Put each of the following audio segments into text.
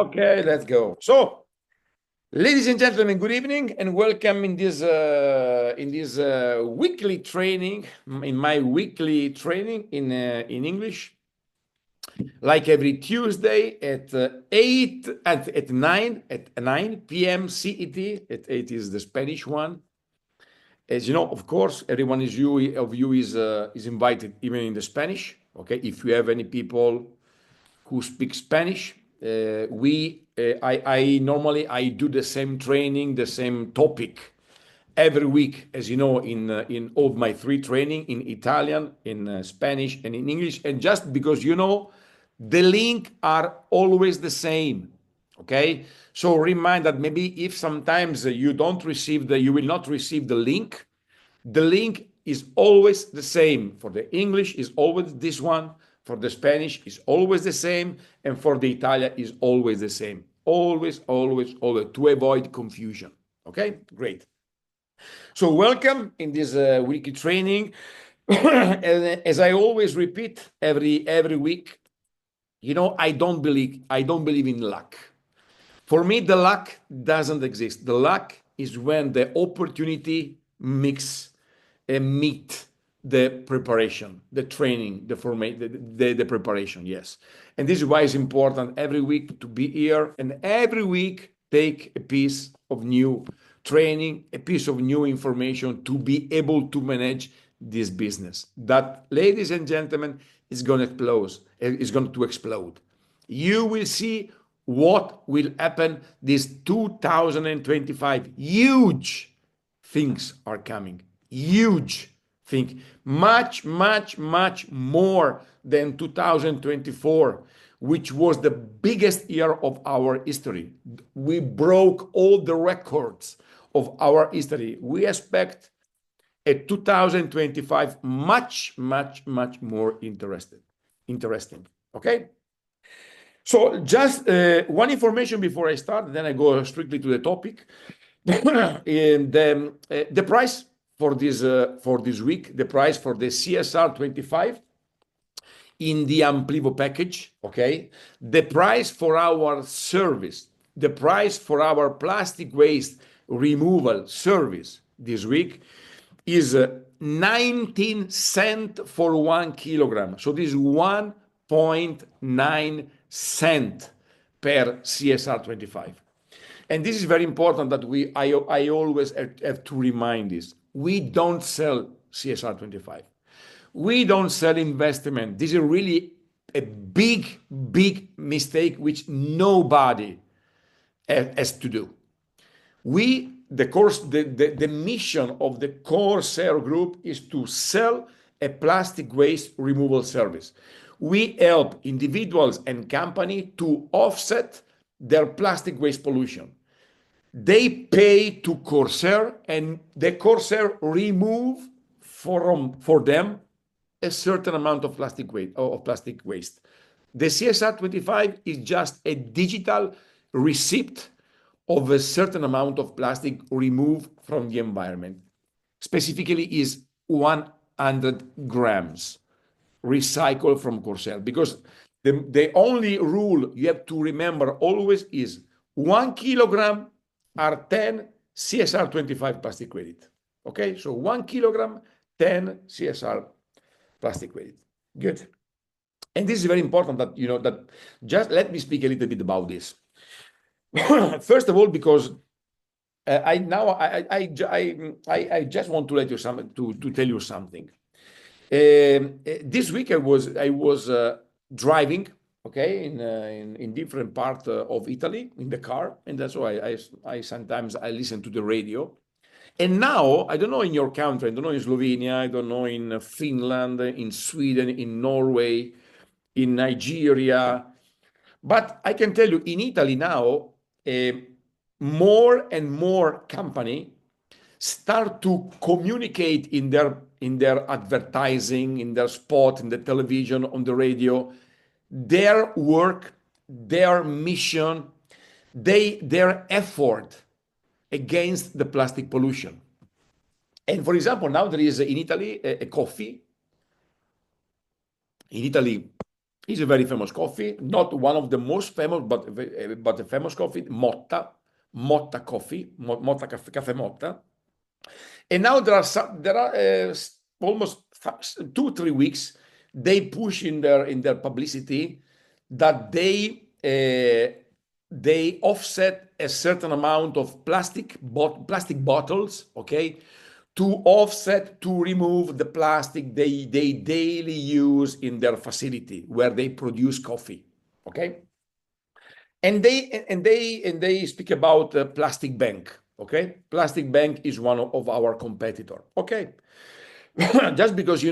Okay, let's go. So, ladies and gentlemen, good evening and welcome in this weekly training, in my weekly training in English, like every Tuesday at 8 at 9 p.m. CET. At 8 is the Spanish one. As you know, of course, everyone is invited, even in the Spanish. Okay, if you have any people who speak Spanish, I normally I do the same training, the same topic every week, as you know, in all my three training in Italian, in Spanish, and in English. And just because the link are always the same. Okay, so remind that maybe if sometimes you will not receive the link. The link is always the same. For the English is always this one. For the Spanish is always the same. And for the Italian is always the same. Always, always, always, to avoid confusion. Okay, great. So welcome in this weekly training. As I always repeat every week, I don't believe in luck. For me, the luck doesn't exist. The luck is when the opportunity meet the preparation, the training, the preparation. Yes, and this is why it's important every week to be here, and every week take a piece of new training, a piece of new information to be able to manage this business. That, ladies and gentlemen, is going to explode. Is going to explode. You will see what will happen this 2025. Huge things are coming. Huge thing. Much, much, much more than 2024, which was the biggest year of our history. We broke all the records of our history. We expect a 2025 much, much, much more interesting. Okay? So just one information before I start, then I go strictly to the topic. And the price for this week, the price for the CSR 25 in the Amplivo package, okay? The price for our service, the price for our plastic waste removal service this week is 19 cents for 1 kilogram. So this is 1.9 cent per CSR 25. And this is very important that I always have to remind this. We don't sell CSR 25. We don't sell investment. This is really a big, big mistake which nobody has to do. The mission of the Corsair Group is to sell a plastic waste removal service. We help individuals and companies to offset their plastic waste pollution. They pay to Corsair, and the Corsair remove for them a certain amount of plastic waste. The CSR 25 is just a digital receipt of a certain amount of plastic removed from the environment. Specifically is 100 grams recycled from Corsair, because the only rule you have to remember always is 1 kilogram are 10 CSR 25 plastic credit. Okay, so 1 kilogram, 10 CSR plastic credit. Good. And this is very important that just let me speak a little bit about this. First of all, because I just want to tell you something. This week I was driving, okay, in different part of Italy in the car, and that's why I sometimes listen to the radio. And now I don't know in your country, I don't know in Slovenia, I don't know in Finland, in Sweden, in Norway, in Nigeria, but I can tell you in Italy now, more and more company start to communicate in their advertising, in their spot, in the television, on the radio, their work, their mission, their effort against the plastic pollution. And for example, now there is in Italy a coffee. In Italy, It's a very famous coffee, not one of the most famous, but a famous coffee, Motta coffee, Motta Caffè Motta. And now there are almost 2-3 weeks they push in their publicity that they offset a certain amount of plastic bottles, okay, to remove the plastic they daily use in their facility where they produce coffee, okay. And they speak about Plastic Bank, okay. Plastic Bank is one of our competitor, okay. Just because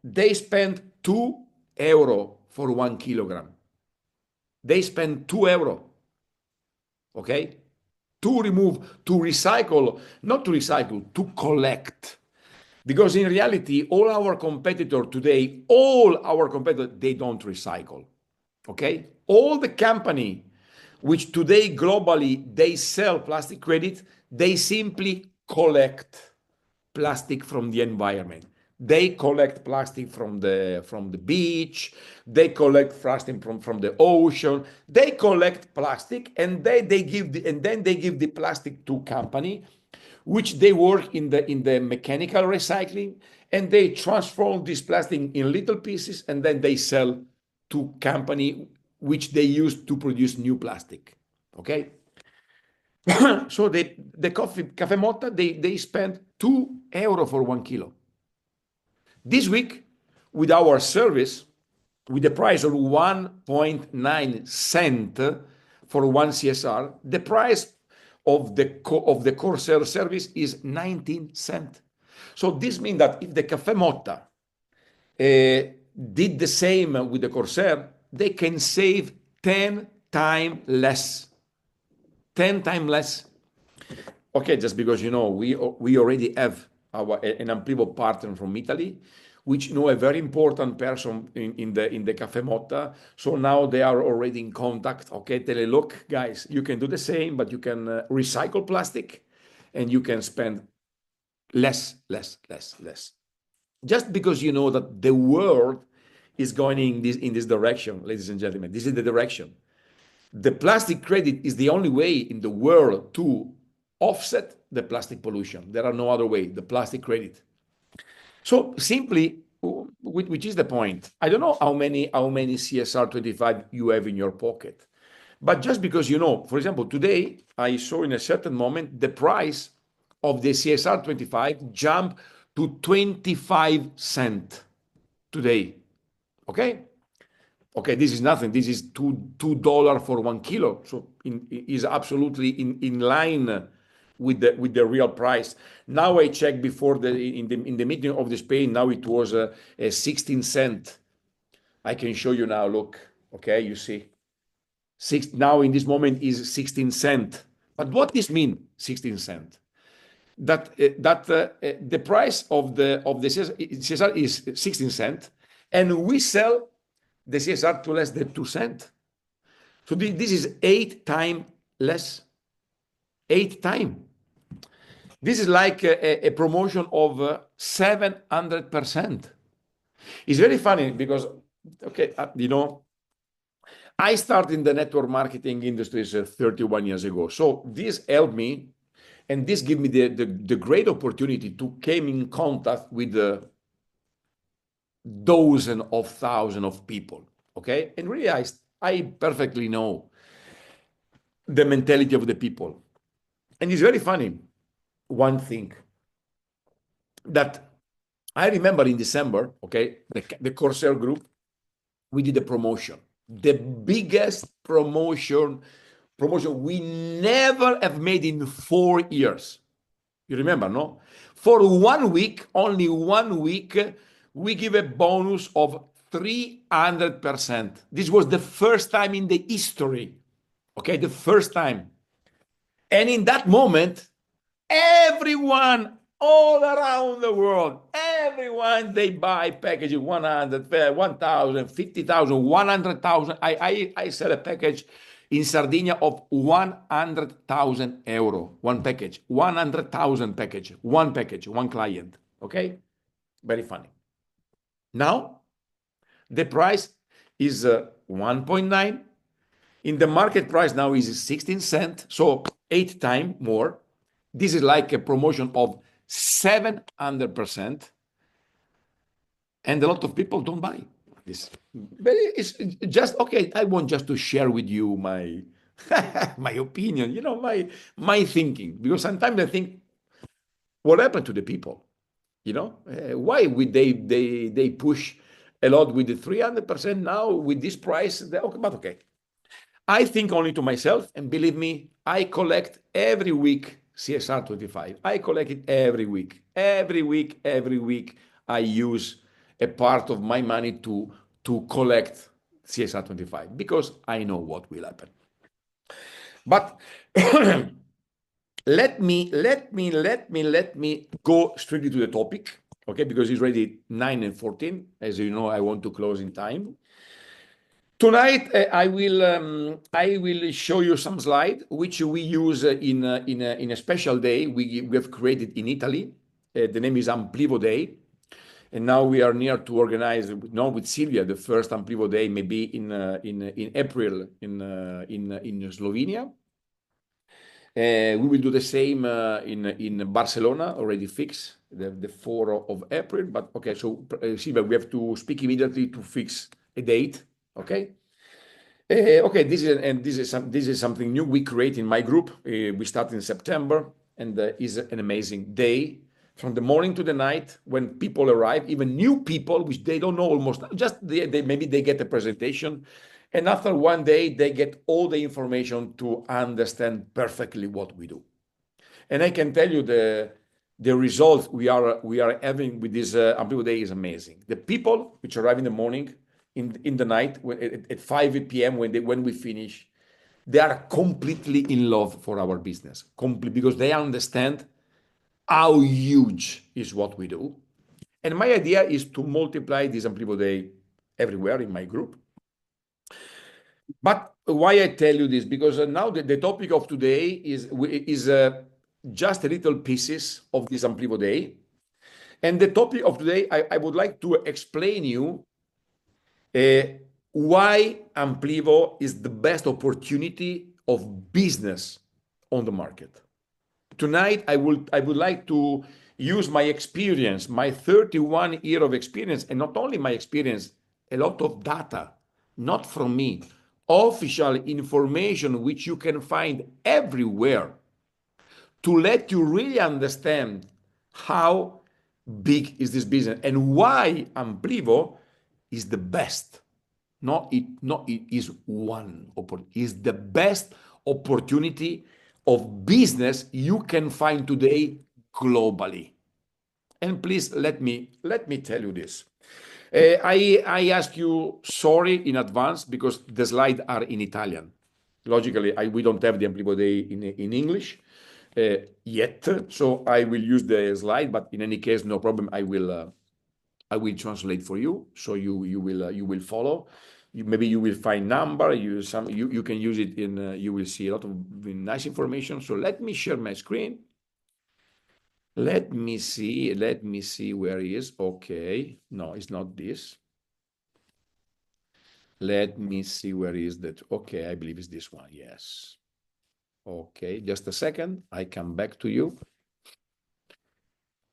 they spend €2 for 1 kilogram. They spend €2, okay, to recycle, not to recycle, to collect. Because in reality, all our competitors today, they don't recycle, okay? All the company which today globally, they sell plastic credit, they simply collect plastic from the environment. They collect plastic from the beach. They collect plastic from the ocean. They collect plastic, and then they give the plastic to company, which they work in the mechanical recycling, and they transform this plastic in little pieces, and then they sell to company which they use to produce new plastic. Okay. So the Caffè Motta, they spend €2 for 1 kilo. This week, with our service, with the price of 1.9 cent for one CSR, the price of the Corsair service is 19 cents. So this means that if the Caffè Motta did the same with the Corsair, they can save 10 times less. 10 times less. Okay, just because we already have an Amprivo partner from Italy, which a very important person in the Caffè Motta. So now they are already in contact. Okay, tell you, look, guys, you can do the same, but you can recycle plastic, and you can spend less. Just because that the world is going in this direction, ladies and gentlemen. This is the direction. The plastic credit is the only way in the world to offset the plastic pollution. There are no other way, the plastic credit. So simply, which is the point? I don't know how many CSR 25 you have in your pocket, but just because for example, today I saw in a certain moment the price of the CSR 25 jump to 25 cents today. Okay, this is nothing. This is $2 for 1 kilo. So is absolutely in line with the real price. Now I checked before in the meeting of the Spain. Now it was a 16 cent. I can show you now. Look, okay, you see, now in this moment is 16 cent. But what this mean? 16 cent. That the price of the CSR is 16 cent, and we sell the CSR to less than 2 cents. So this is 8 times less. 8 times. This is like a promotion of 700%. It's very funny because, okay, I started in the network marketing industry 31 years ago. So this helped me, and this gave me the great opportunity to come in contact with the dozens of thousands of people, okay? And really, I perfectly know the mentality of the people. And it's very funny, one thing that I remember in December, okay, the Corsair group, we did a promotion, the biggest promotion we never have made in 4 years. You remember, no? For 1 week, only 1 week, we give a bonus of 300%. This was the first time in the history, okay, the first time. And in that moment, everyone all around the world, everyone, they buy packages 100, 1,000, 50,000, 100,000. I sell a package in Sardinia of 100,000 euro, one package, 100,000 package, one client, okay? Very funny. Now, the price is 1.9. In the market price now is 16 cents, so 8 times more. This is like a promotion of 700%, and a lot of people don't buy this. But it's just okay. I want just to share with you my my opinion, my thinking, because sometimes I think, what happened to the people? Why would they push a lot with the 300% now with this price? Okay, but okay. I think only to myself, and believe me, I collect every week CSR 25. I collect it every week. Every week, I use a part of my money to collect CSR 25 because I know what will happen. But let me go straight to the topic, okay? Because it's already 9:14. As you know, I want to close in time. Tonight, I will show you some slide which we use in a special day we have created in Italy. The name is Amplivo Day, and now we are near to organize with Silvia the first Amplivo Day, maybe in April in Slovenia. We will do the same in Barcelona, already fixed the 4th of April. But okay, so Silvia, we have to speak immediately to fix a date. Okay. Okay, this is something new we create in my group. We start in September, and is an amazing day from the morning to the night when people arrive, even new people which they don't know almost. Just maybe they get a presentation, and after one day they get all the information to understand perfectly what we do. And I can tell you the results we are having with this Amplivo Day is amazing. The people which arrive in the morning, in the night, at 5 p.m. when we finish, they are completely in love for our business, because they understand how huge is what we do. And my idea is to multiply this Amplivo Day everywhere in my group. But why I tell you this? Because now the topic of today is just a little pieces of this Amplivo Day. And the topic of today, I would like to explain you why Amplivo is the best opportunity of business on the market. Tonight, I would like to use my experience, my 31 year of experience, and not only my experience, a lot of data, not from me, official information which you can find everywhere, to let you really understand how big is this business and why Amplivo is the best. It is one opportunity. Is the best opportunity of business you can find today globally. And please let me tell you this. I ask you sorry in advance because the slides are in Italian. Logically, we don't have the Amplivo Day in English yet, so I will use the slide. But in any case, no problem. I will translate for you, so you will follow. Maybe you will find number. You can use it in. You will see a lot of nice information. So let me share my screen. Let me see where it is. Okay, no, it's not this. Let me see where is that. Okay, I believe it's this one. Yes. Okay, just a second. I come back to you.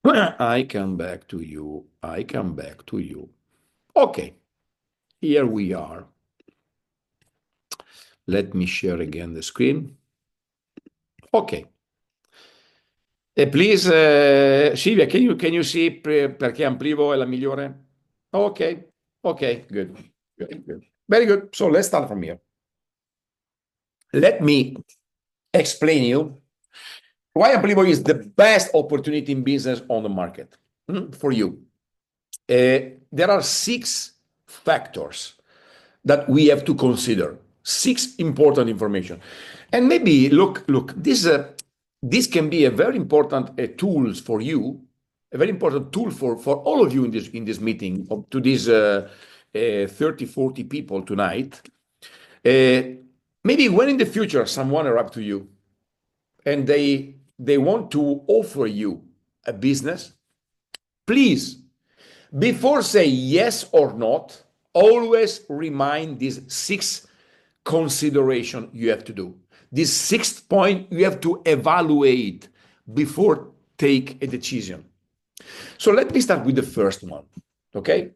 I come back to you. Okay, here we are. Let me share again the screen. Okay. Please, Silvia, can you see perché Amplivo è la migliore? Okay, good. Very good. So let's start from here. Let me explain you why Amplivo is the best opportunity in business on the market for you. There are 6 factors that we have to consider. 6 important information. And maybe look, this can be a very important tool for you, a very important tool for all of you in this meeting, to these 30, 40 people tonight. Maybe when in the future someone arrives to you and they want to offer you a business, please, before say yes or not, always remind these 6 consideration you have to do. This 6th point you have to evaluate before take a decision. So let me start with the first one, okay?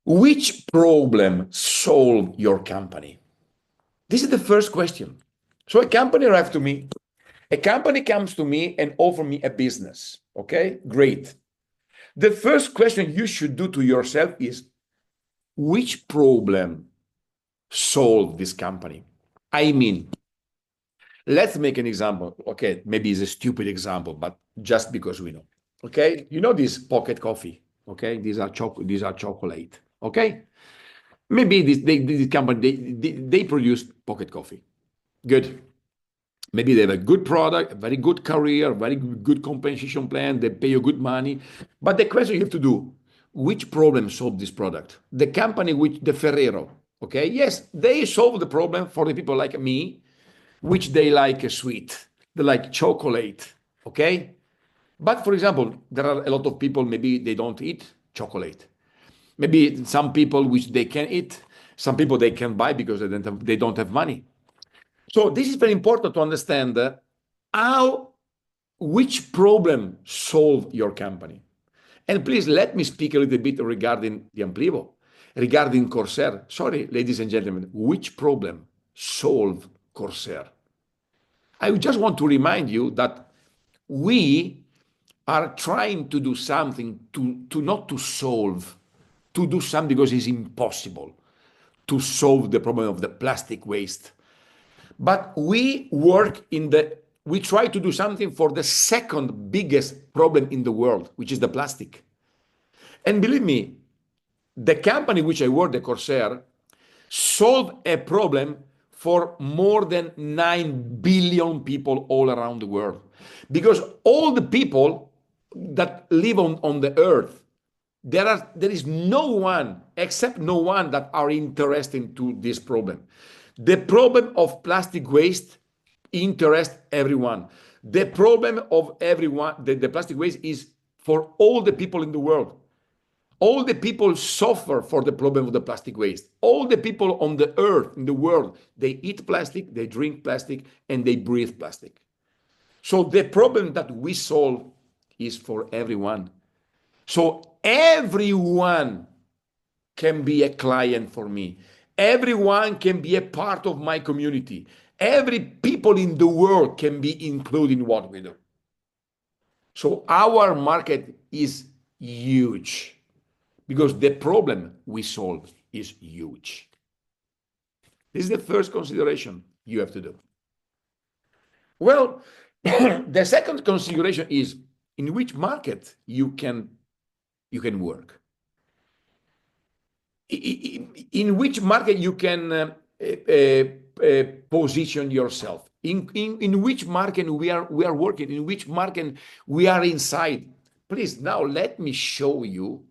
Which problem solve your company? This is the first question. So a company arrives to me, a company comes to me and offer me a business, okay? Great. The first question you should do to yourself is, which problem solve this company? I mean, let's make an example. Okay, maybe it's a stupid example, but just because we know. Okay, you know this pocket coffee. Okay, these are chocolate. Okay, maybe this company they produce pocket coffee. Good. Maybe they have a good product, a very good career, very good compensation plan. They pay you good money. But the question you have to do: which problem solve this product? The company which the Ferrero. Okay, yes, they solve the problem for the people like me, which they like a sweet, they like chocolate, okay? But for example, there are a lot of people, maybe they don't eat chocolate. Maybe some people which they can eat, some people they can buy because they don't have money. So this is very important to understand which problem solve your company. And please let me speak a little bit regarding the Amplivo, regarding Corsair. Sorry, ladies and gentlemen, which problem solve Corsair? I just want to remind you that we are trying to do something to not to solve, to do something because it's impossible to solve the problem of the plastic waste. But we try to do something for the second biggest problem in the world, which is the plastic. And believe me, the company which I work, the Corsair, solved a problem for more than 9 billion people all around the world. Because all the people that live on the earth, there is no one, except no one, that are interested to this problem. The problem of plastic waste interests everyone. The problem of everyone, the plastic waste is for all the people in the world. All the people suffer for the problem of the plastic waste. All the people on the earth, in the world, they eat plastic, they drink plastic, and they breathe plastic. So the problem that we solve is for everyone. So everyone can be a client for me. Everyone can be a part of my community. Every people in the world can be included in what we do. So our market is huge, because the problem we solve is huge. This is the first consideration you have to do. Well, the second consideration is in which market you can work. In which market you can position yourself. In which market we are working. In which market we are inside. Please, now let me show you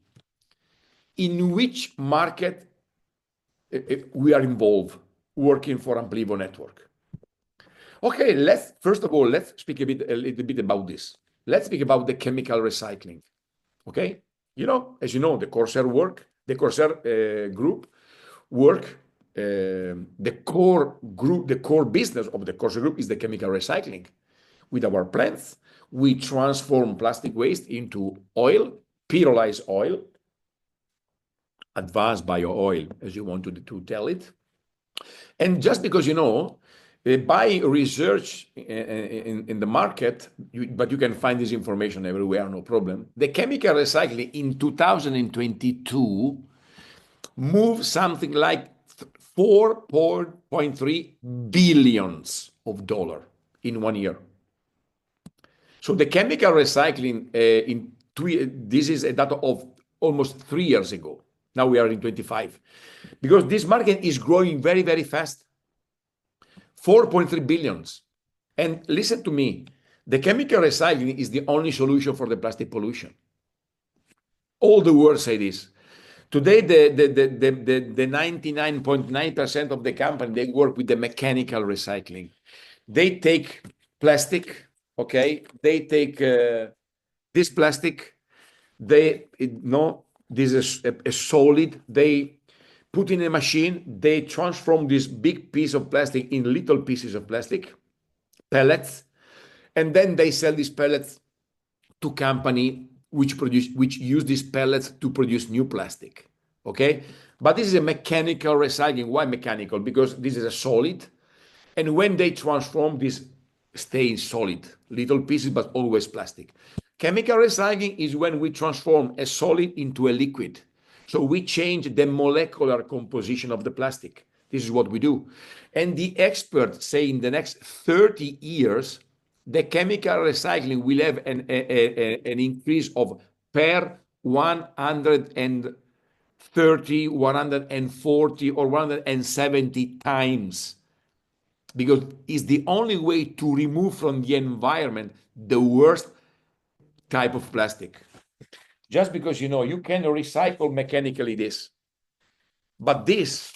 in which market we are involved working for Amplivo Network. Okay, first of all, let's speak a little bit about this. Let's speak about the chemical recycling. Okay, as you know, the Corsair group work. The core business of the Corsair group is the chemical recycling. With our plants, we transform plastic waste into oil, pyrolyzed oil, advanced bio oil, as you want to tell it. And just because by research in the market, but you can find this information everywhere, no problem. The chemical recycling in 2022 moved something like $4.3 billion in 1 year. So the chemical recycling this is a data of almost 3 years ago. Now we are in 25, because this market is growing very, very fast. 4.3 billions. And listen to me, the chemical recycling is the only solution for the plastic pollution. All the world say this. Today, the 99.9% of the company, they work with the mechanical recycling. They take plastic, okay? They take this plastic, this is a solid. They put in a machine, they transform this big piece of plastic in little pieces of plastic, pellets, and then they sell these pellets to company which use these pellets to produce new plastic. Okay, but this is a mechanical recycling. Why mechanical? Because this is a solid, and when they transform this, stay in solid, little pieces, but always plastic. Chemical recycling is when we transform a solid into a liquid. So we change the molecular composition of the plastic. This is what we do. And the experts say in the next 30 years, the chemical recycling will have an increase of per 130, 140, or 170 times, because it's the only way to remove from the environment the worst type of plastic. Just because, you can recycle mechanically this, but this,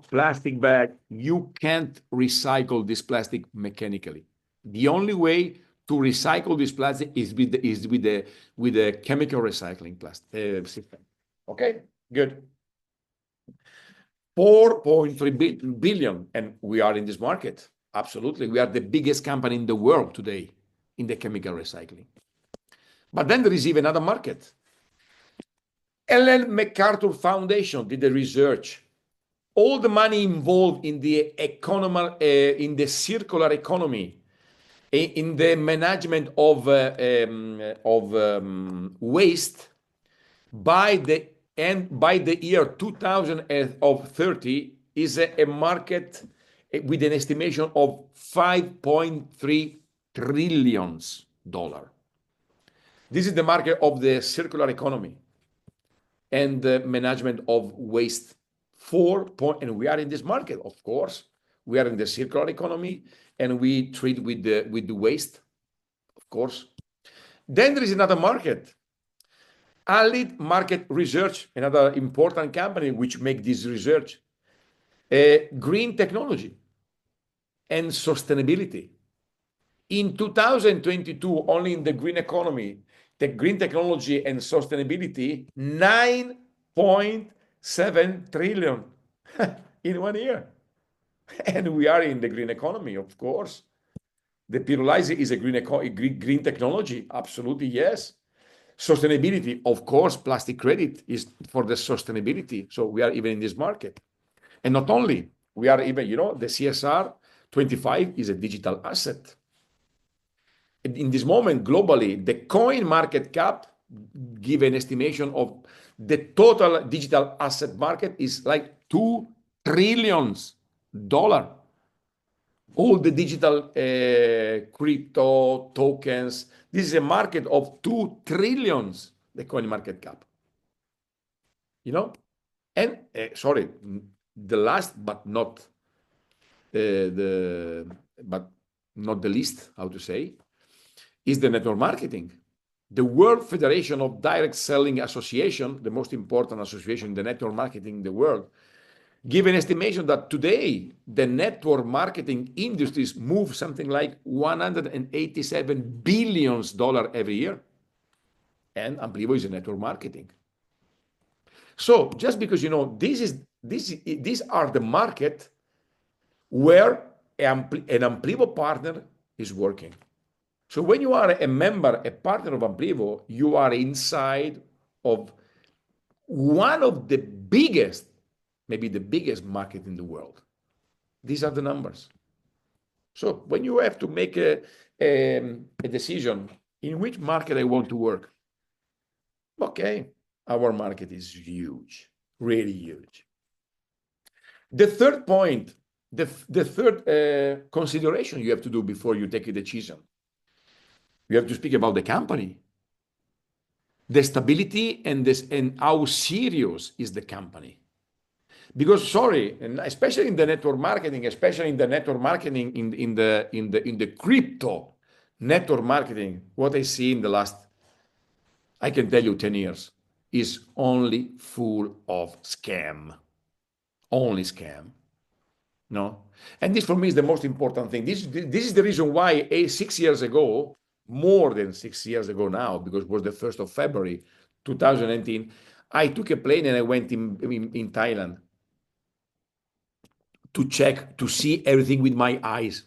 plastic bag, you can't recycle this plastic mechanically. The only way to recycle this plastic is with the chemical recycling plastic system. Okay, good. 4.3 billion, and we are in this market. Absolutely, we are the biggest company in the world today in the chemical recycling. But then there is even another market. Ellen MacArthur Foundation did the research. All the money involved in the in the circular economy, in the management of waste, by the year 2030 is a market with an estimation of $5.3 trillion. This is the market of the circular economy and the management of waste. And we are in this market, of course. We are in the circular economy, and we treat with the waste, of course. Then there is another market. Allied Market Research, another important company which make this research. Green technology and sustainability. In 2022, only in the green economy, the green technology and sustainability, 9.7 trillion in 1 year. And we are in the green economy, of course. The pyrolyzer is a green technology. Absolutely, yes. Sustainability, of course, plastic credit is for the sustainability. So we are even in this market. And not only, we are even, the CSR 25 is a digital asset. In this moment, globally, the coin market cap give an estimation of the total digital asset market is like $2 trillion. All the digital crypto tokens, this is a market of $2 trillion, the coin market cap. And sorry, the last but not the least, how to say, is the network marketing. The World Federation of Direct Selling Association, the most important association in the network marketing in the world, give an estimation that today the network marketing industries move something like $187 billion every year. And Amplivo is a network marketing. So just because, these are the market where an Amplivo partner is working. So when you are a member, a partner of Amplivo, you are inside of one of the biggest, maybe the biggest market in the world. These are the numbers. So when you have to make a decision in which market I want to work, okay, our market is huge, really huge. The third point, the third consideration you have to do before you take a decision, you have to speak about the company, the stability, and how serious is the company. Because sorry, and especially in the network marketing, in the crypto network marketing, what I see in the last, I can tell you 10 years, is only full of scam. Only scam. No? And this for me is the most important thing. This is the reason why 6 years ago, more than 6 years ago now, because it was the 1st of February 2019, I took a plane and I went in Thailand to check, to see everything with my eyes.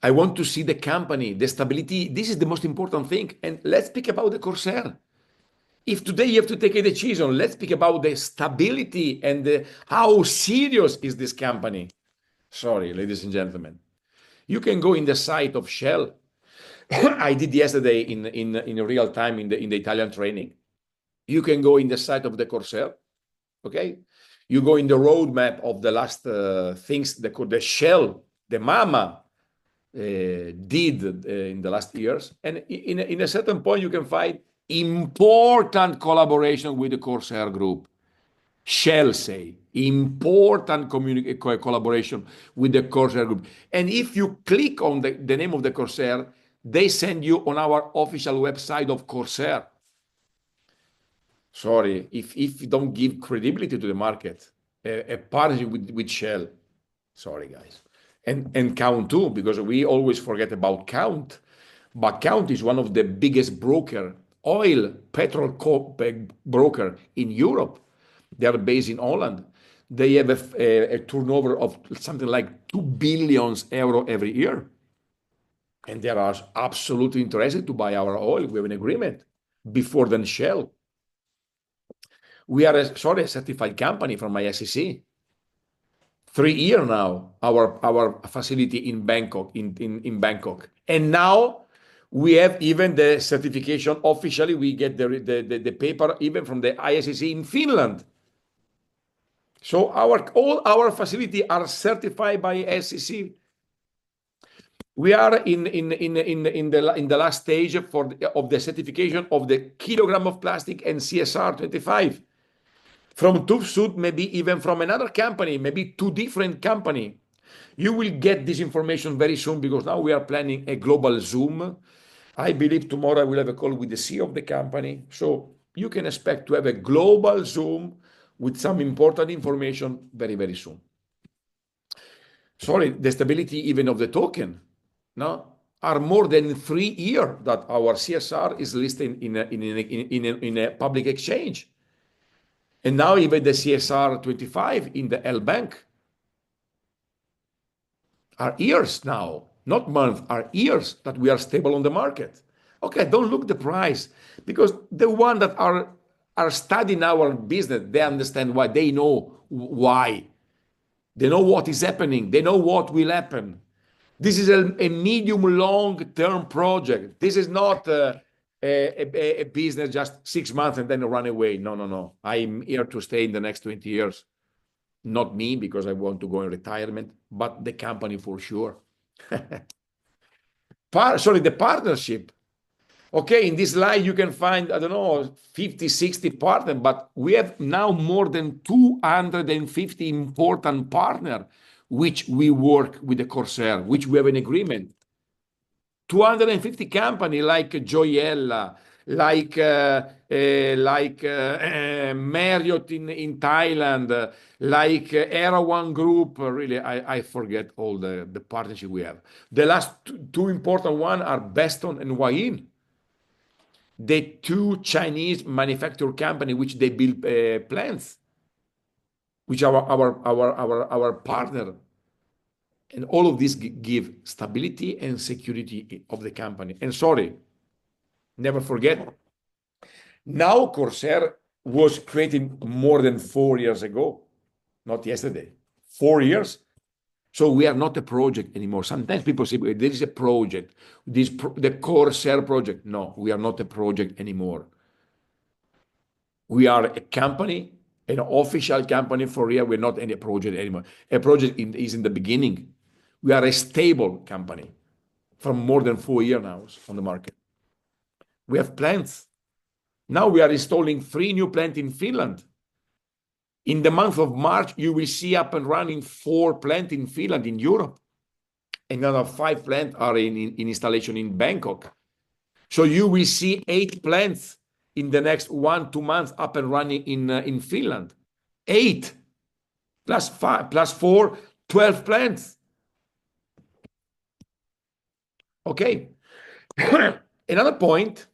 I want to see the company, the stability. This is the most important thing. And let's speak about the Corsair. If today you have to take a decision, let's speak about the stability and how serious is this company. Sorry, ladies and gentlemen. You can go in the site of Shell. I did yesterday in real time in the Italian training. You can go in the site of the Corsair. Okay, you go in the roadmap of the last things the Shell, the Mama did in the last years, and in a certain point you can find important collaboration with the Corsair group. Shell say important collaboration with the Corsair group, and if you click on the name of the Corsair, they send you on our official website of Corsair. Sorry, if you don't give credibility to the market, a partnership with Shell, sorry guys, and Count too, because we always forget about Count, but Count is one of the biggest petrol broker in Europe. They are based in Holland. They have a turnover of something like 2 billion euro every year, and they are absolutely interested to buy our oil. We have an agreement before than Shell. We are a certified company from ISCC. 3 years now, our facility in Bangkok, in Bangkok. And now we have even the certification officially. We get the paper even from the ISCC in Finland. So all our facilities are certified by ISCC. We are in the last stage of the certification of the kilogram of plastic and CSR 25. From TÜV Süd, maybe even from another company, maybe 2 different companies. You will get this information very soon because now we are planning a global Zoom. I believe tomorrow I will have a call with the CEO of the company. So you can expect to have a global Zoom with some important information very, very soon. Sorry, the stability even of the token, no, are more than 3 years that our CSR is listed in a public exchange. And now even the CSR 25 in the L Bank are years now, not months, are years that we are stable on the market. Okay, don't look the price, because the one that are studying our business, they understand why, they know why. They know what is happening. They know what will happen. This is a medium long-term project. This is not a business just 6 months and then run away. No. I'm here to stay in the next 20 years. Not me, because I want to go in retirement, but the company for sure. The partnership. Okay, in this slide you can find, I don't know, 50, 60 partners, but we have now more than 250 important partners, which we work with the Corsair, which we have an agreement. 250 companies like Joyella, like Marriott in Thailand, like Erawan Group. Really, I forget all the partnership we have. The last two important ones are Beston and Huayin, the 2 Chinese manufacturer company which they build plants, which are our partner. And all of this give stability and security of the company. And sorry, never forget, now Corsair was created more than 4 years ago, not yesterday, 4 years. So we are not a project anymore. Sometimes people say there is a project, the Corsair project. No, we are not a project anymore. We are a company, an official company for real. We're not any project anymore. A project is in the beginning. We are a stable company from more than 4 years now on the market. We have plants. Now we are installing 3 new plants in Finland. In the month of March, you will see up and running 4 plants in Finland, in Europe. Another 5 plants are in installation in Bangkok. So you will see 8 plants in the next 1-2 months up and running in Finland. 8 plus 5 plus 4, 12 plants. Okay. Another point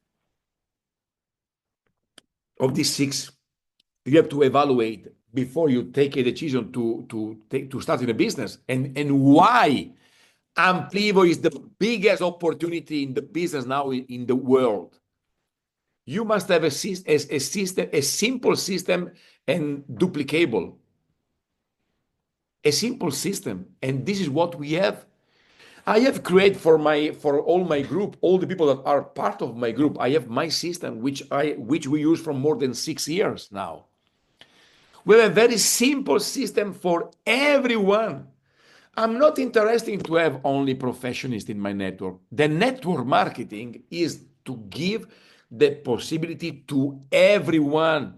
of these 6 you have to evaluate before you take a decision to start in a business, and why Amplivo is the biggest opportunity in the business now in the world. You must have a system, a simple system and duplicable. A simple system, and this is what we have. I have created for all my group, all the people that are part of my group. I have my system, which we use for more than 6 years now. We have a very simple system for everyone. I'm not interested to have only professionals in my network. The network marketing is to give the possibility to everyone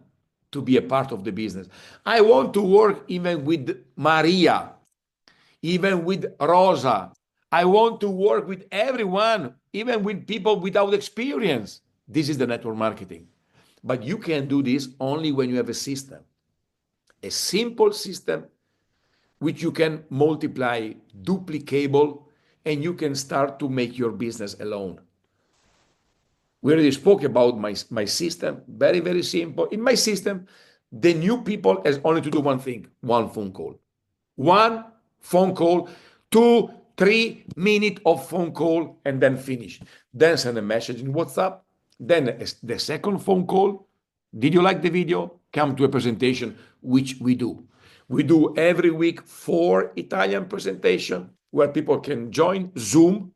to be a part of the business. I want to work even with Maria, even with Rosa. I want to work with everyone, even with people without experience. This is the network marketing. But you can do this only when you have a system, a simple system which you can multiply, duplicable, and you can start to make your business alone. We already spoke about my system, very, very simple. In my system, the new people has only to do one thing, one phone call. One phone call, 2-3 minutes of phone call, and then finish. Then send a message in WhatsApp. Then the second phone call. Did you like the video? Come to a presentation, which we do. We do every week 4 Italian presentation where people can join Zoom.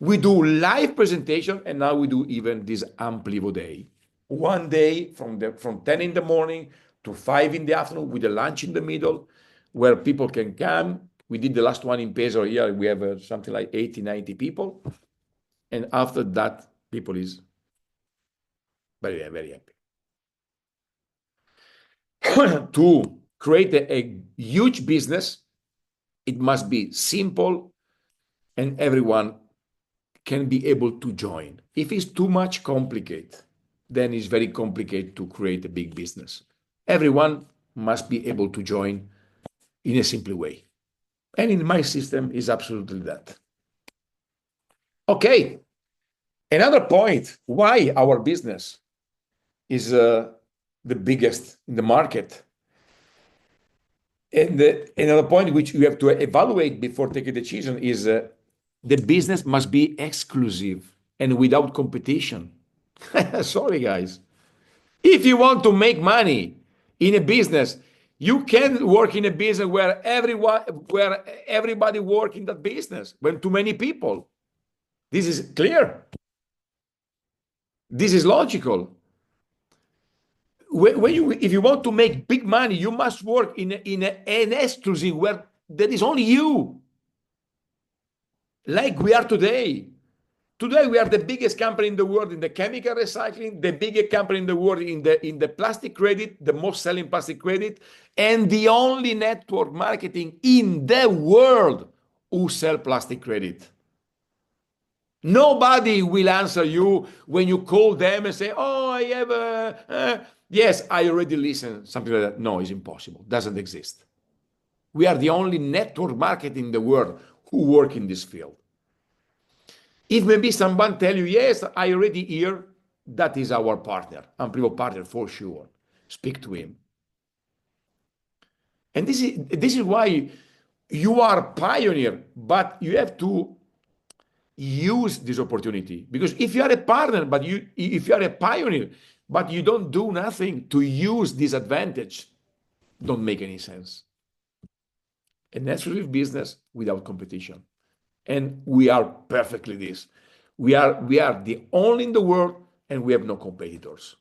We do live presentation, and now we do even this Amplivo day. One day from 10 in the morning to 5 in the afternoon with a lunch in the middle where people can come. We did the last one in Pesaro here. We have something like 80, 90 people. And after that, people is very, very happy. To create a huge business, it must be simple and everyone can be able to join. If it's too much complicated, then it's very complicated to create a big business. Everyone must be able to join in a simple way. And in my system is absolutely that. Okay. Another point why our business is the biggest in the market. And another point which you have to evaluate before taking a decision is the business must be exclusive and without competition. Sorry, guys. If you want to make money in a business, you can work in a business where everybody work in that business, when too many people. This is clear. This is logical. If you want to make big money, you must work in an exclusive where there is only you. Like we are today. Today we are the biggest company in the world in the chemical recycling, the biggest company in the world in the plastic credit, the most selling plastic credit, and the only network marketing in the world who sell plastic credit. Nobody will answer you when you call them and say, "Oh, I have yes, I already listened," something like that. No, it's impossible. Doesn't exist. We are the only network marketing in the world who work in this field. If maybe someone tell you, "Yes, I already hear," that is our partner, Amplivo partner for sure. Speak to him. And this is why you are pioneer, but you have to use this opportunity. Because if you are a partner, if you are a pioneer, but you don't do nothing to use this advantage, don't make any sense. A natural business without competition. And we are perfectly this. We are the only in the world, and we have no competitors.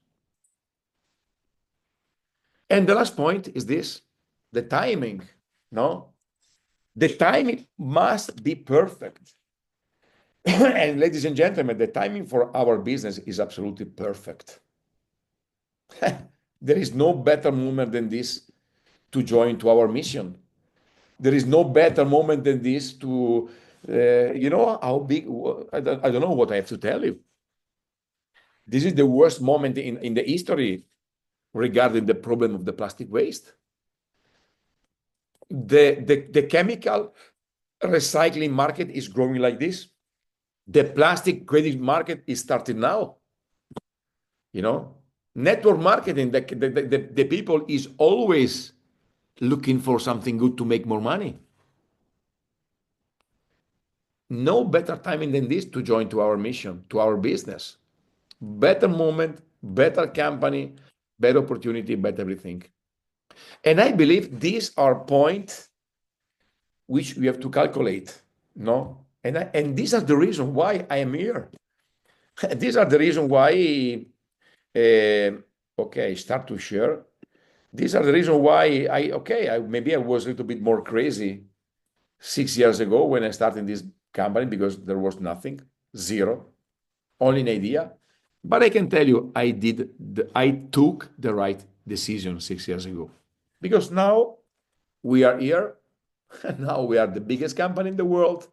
And the last point is this: the timing. No, the timing must be perfect. And ladies and gentlemen, the timing for our business is absolutely perfect. There is no better moment than this to join to our mission. There is no better moment than this to, how big, I don't know what I have to tell you. This is the worst moment in the history regarding the problem of the plastic waste. The chemical recycling market is growing like this. The plastic credit market is starting now. Network marketing, the people is always looking for something good to make more money. No better timing than this to join to our mission, to our business. Better moment, better company, better opportunity, better everything. And I believe these are points which we have to calculate, no? And these are the reason why I am here. These are the reason why, okay, start to share. These are the reason why maybe I was a little bit more crazy 6 years ago when I started this company, because there was nothing, zero, only an idea. But I can tell you, I took the right decision 6 years ago, because now we are here. Now we are the biggest company in the world.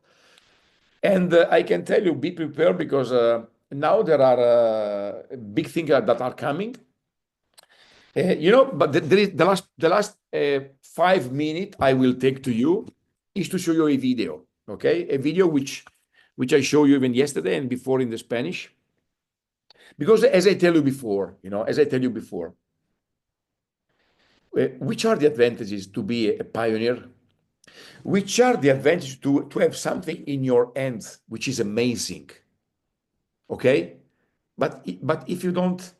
And I can tell you, be prepared, because now there are big things that are coming. But the last 5 minutes I will take to you is to show you a video, okay? A video which I show you even yesterday and before in the Spanish. Because as I tell you before, which are the advantages to be a pioneer? Which are the advantages to have something in your hands which is amazing, okay? But if you don't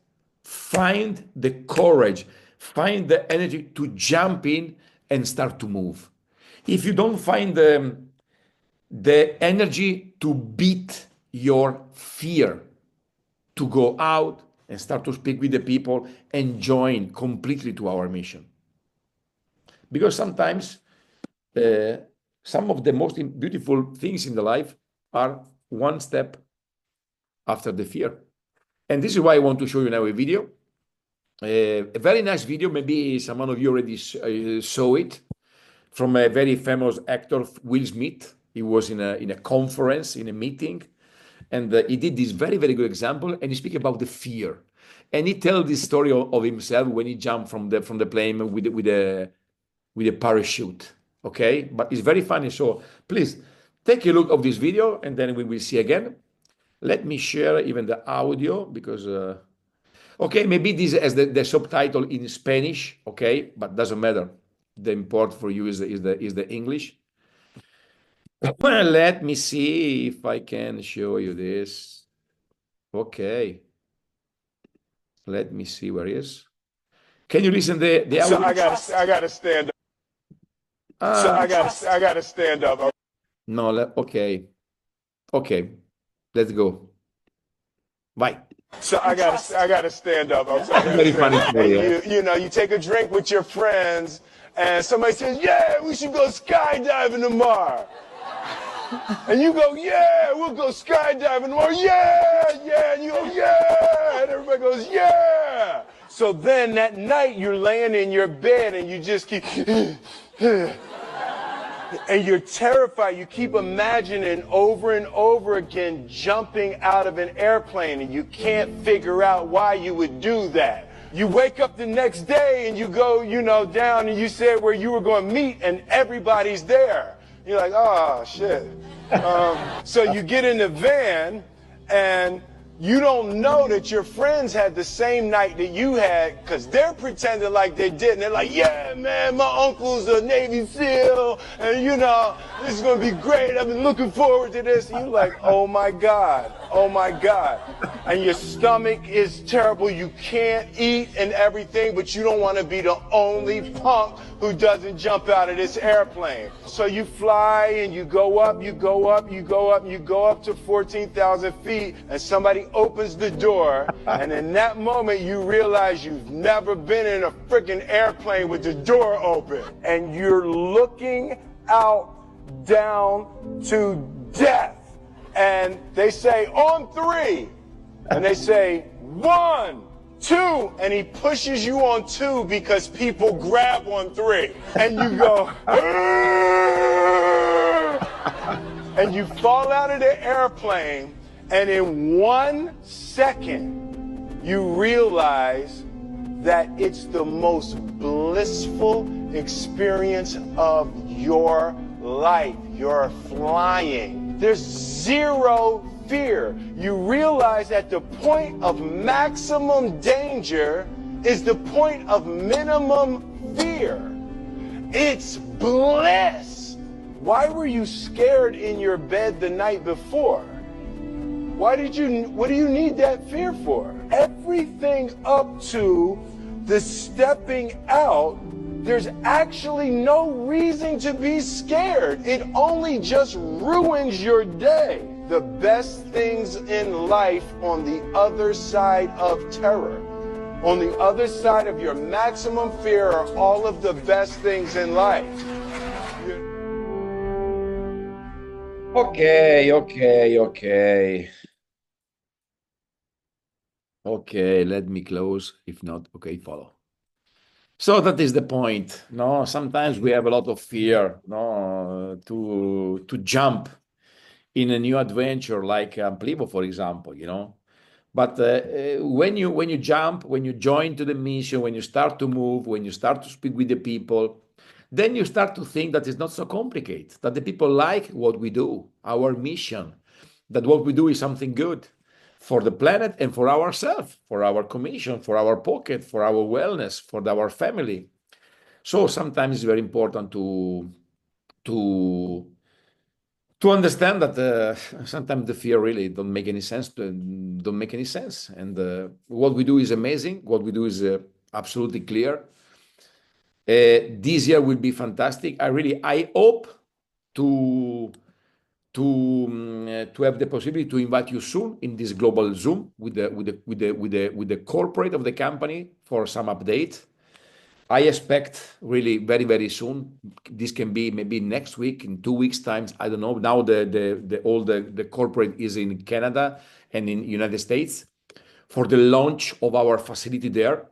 find the courage, find the energy to jump in and start to move, if you don't find the energy to beat your fear, to go out and start to speak with the people and join completely to our mission. Because sometimes some of the most beautiful things in the life are one step after the fear. And this is why I want to show you now a video, a very nice video. Maybe some of you already saw it, from a very famous actor, Will Smith. He was in a conference, in a meeting, and he did this very, very good example, and he speak about the fear. And he tell this story of himself when he jumped from the plane with a parachute. Okay, but it's very funny. So please take a look of this video, and then we will see again. Let me share even the audio, because okay, maybe this as the subtitle in Spanish, okay, but doesn't matter. The important for you is the English. Well, let me see if I can show you this. Okay, let me see where it is. Can you listen the audio? So I gotta stand up. So I gotta stand up. No, okay, let's go. Bye. So I gotta stand up. I'm sorry. Very funny story. You know, you take a drink with your friends, and somebody says, "Yeah, we should go skydiving tomorrow." And you go, "Yeah, we'll go skydiving tomorrow." Yeah, and you go, "Yeah," and everybody goes, "Yeah." So then that night you're laying in your bed and you just keep, and you're terrified. You keep imagining over and over again jumping out of an airplane, and you can't figure out why you would do that. You wake up the next day and you go, down, and you said where you were going to meet, and everybody's there. You're like, oh, shit. So you get in the van, and you don't know that your friends had the same night that you had, because they're pretending like they didn't. They're like, yeah, man, my uncle's a Navy SEAL, and this is going to be great. I've been looking forward to this. And you're like, oh my God. And your stomach is terrible. You can't eat and everything, but you don't want to be the only punk who doesn't jump out of this airplane. So you fly and you go up to 14,000 feet, and somebody opens the door, and in that moment you realize you've never been in a freaking airplane with the door open, and you're looking out down to death. And they say, on 3. And they say, 1, 2. And he pushes you on 2 because people grab on 3. And you go, and you fall out of the airplane. And in 1 second, you realize that it's the most blissful experience of your life. You're flying. There's zero fear, you realize that the point of maximum danger is the point of minimum fear. It's bliss. Why were you scared in your bed the night before? What do you need that fear for? Everything up to the stepping out, there's actually no reason to be scared. It only just ruins your day. The best things in life on the other side of terror, on the other side of your maximum fear, are all of the best things in life. Okay. Okay, let me close. If not, okay, follow. So that is the point. No, sometimes we have a lot of fear, no, to jump in a new adventure like Amplivo, for example, you know. But when you jump, when you join to the mission, when you start to move, when you start to speak with the people, then you start to think that it's not so complicated, that the people like what we do, our mission, that what we do is something good for the planet and for ourselves, for our commission, for our pocket, for our wellness, for our family. So sometimes it's very important to understand that sometimes the fear really don't make any sense. And what we do is amazing. What we do is absolutely clear. This year will be fantastic. I hope to have the possibility to invite you soon in this global Zoom with the corporate of the company for some update. I expect really very, very soon. This can be maybe next week, in 2 weeks' time. I don't know. Now the corporate is in Canada and in United States for the launch of our facility there,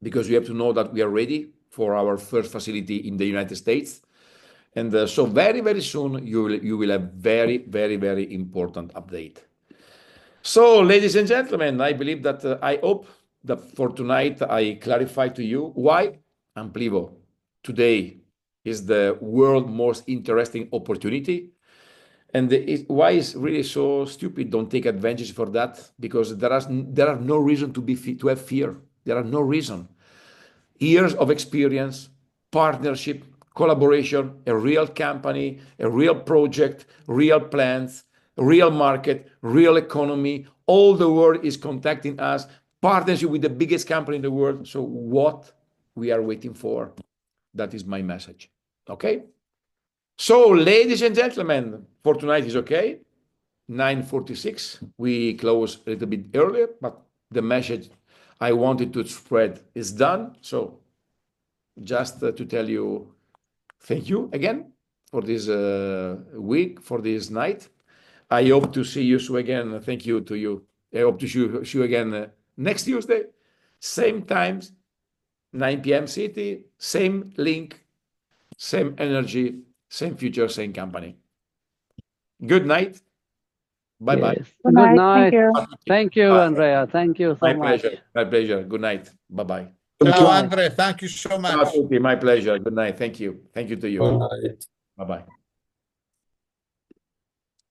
because we have to know that we are ready for our first facility in the United States. And so very, very soon you will have very, very, very important update. So, ladies and gentlemen, I believe that I hope that for tonight I clarify to you why Amplivo today is the world's most interesting opportunity, and why it's really so stupid. Don't take advantage for that, because there are no reason to have fear. There are no reason. Years of experience, partnership, collaboration, a real company, a real project, real plans, real market, real economy. All the world is contacting us. Partnership with the biggest company in the world. So what we are waiting for? That is my message. Okay? So, ladies and gentlemen, for tonight is okay. 9:46. We close a little bit earlier, but the message I wanted to spread is done. So just to tell you, thank you again for this week, for this night. I hope to see you soon again. Thank you to you. I hope to see you again next Tuesday, same times, 9 p.m. CT, same link, same energy, same future, same company. Good night. Bye-bye. Yes. Good night. Thank you, Bye. Andrea. Thank you so much. My pleasure. Good night. Bye-bye. Ciao, Andre. Thank you so much. My pleasure. Good night. Thank you. Thank you to you. Bye. Bye-bye.